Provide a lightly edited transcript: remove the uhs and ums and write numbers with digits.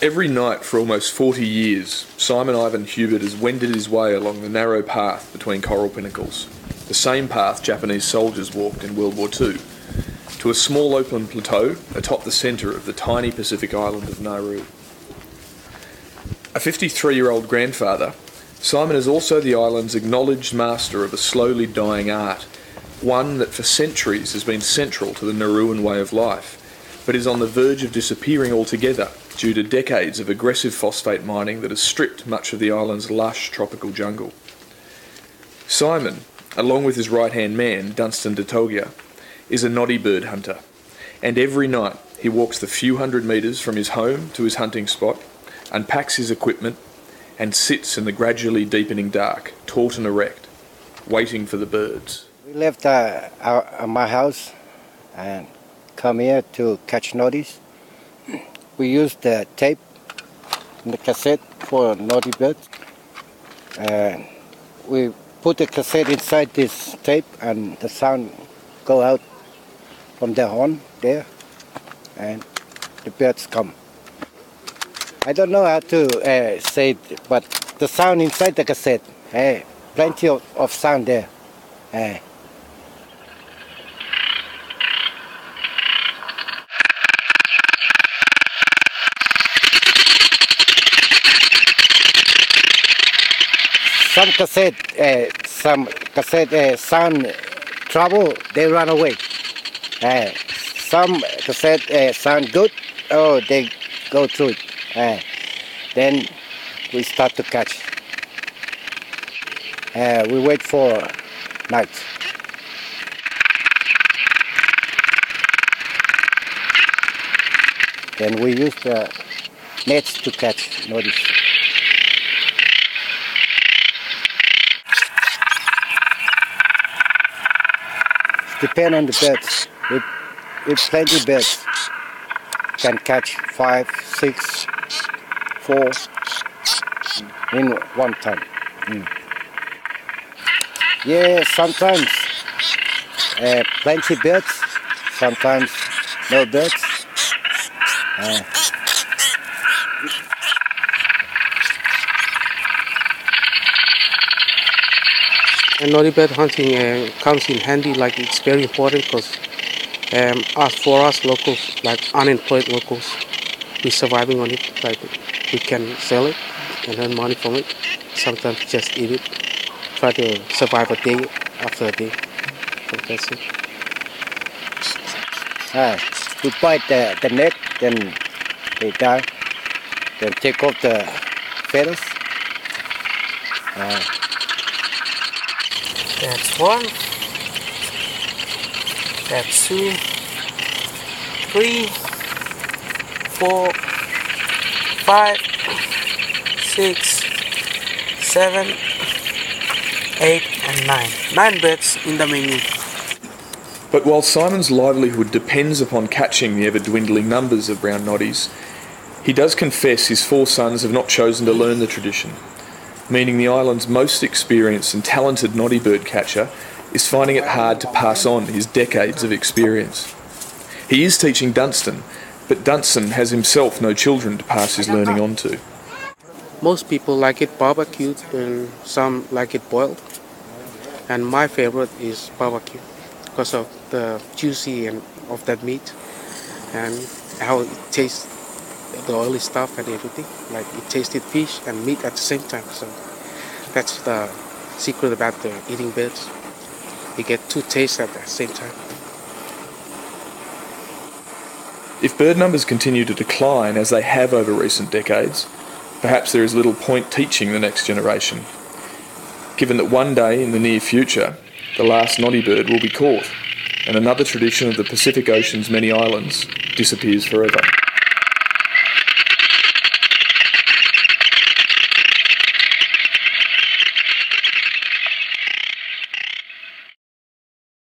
Every night for almost 40 years, Simon Ivan-Hubert has wended his way along the narrow path between coral pinnacles, the same path Japanese soldiers walked in World War II, to a small open plateau atop the centre of the tiny Pacific island of Nauru. A 53-year-old grandfather, Simon is also the island's acknowledged master of a slowly dying art, one that for centuries has been central to the Nauruan way of life, but is on the verge of disappearing altogether due to decades of aggressive phosphate mining that has stripped much of the island's lush tropical jungle. Simon, along with his right-hand man, Dunstan Detogia, is a noddy bird hunter, and every night he walks the few hundred metres from his home to his hunting spot, unpacks his equipment, and sits in the gradually deepening dark, taut and erect, waiting for the birds. We left my house and come here to catch noddies. We used the tape and the cassette for noddy birds. And we put the cassette inside this tape and the sound go out from the horn there and the birds come. I don't know how to say it, but the sound inside the cassette, plenty of sound there. Some cassette sound trouble, they run away. Some cassette sound good, oh, they go through it. Then we start to catch. We wait for night. Then we use the nets to catch noddies. Depend on the birds. If plenty birds can catch 5, 6, 4 in one time. Yeah, sometimes plenty birds, sometimes no birds. And noddy bird hunting comes in handy, like it's very important because for us locals, like unemployed locals, we're surviving on it. Like we can sell it and earn money from it. Sometimes just eat it, try to survive a day after a day. So that's it. We bite the net, then they die. Then take off the feathers. That's 1, that's 2, 3, 4, 5, 6, 7, 8, and 9. 9 birds in the menu. But while Simon's livelihood depends upon catching the ever-dwindling numbers of brown noddies, he does confess his 4 sons have not chosen to learn the tradition, meaning the island's most experienced and talented noddy bird catcher is finding it hard to pass on his decades of experience. He is teaching Dunstan, but Dunstan has himself no children to pass his learning on to. Most people like it barbecued and some like it boiled. And my favorite is barbecue because of the juicy and of that meat and how it tastes, the oily stuff and everything. Like it tasted fish and meat at the same time. So that's the secret about the eating birds. You get 2 tastes at the same time. If bird numbers continue to decline as they have over recent decades, perhaps there is little point teaching the next generation, given that one day in the near future, the last noddy bird will be caught, and another tradition of the Pacific Ocean's many islands disappears forever.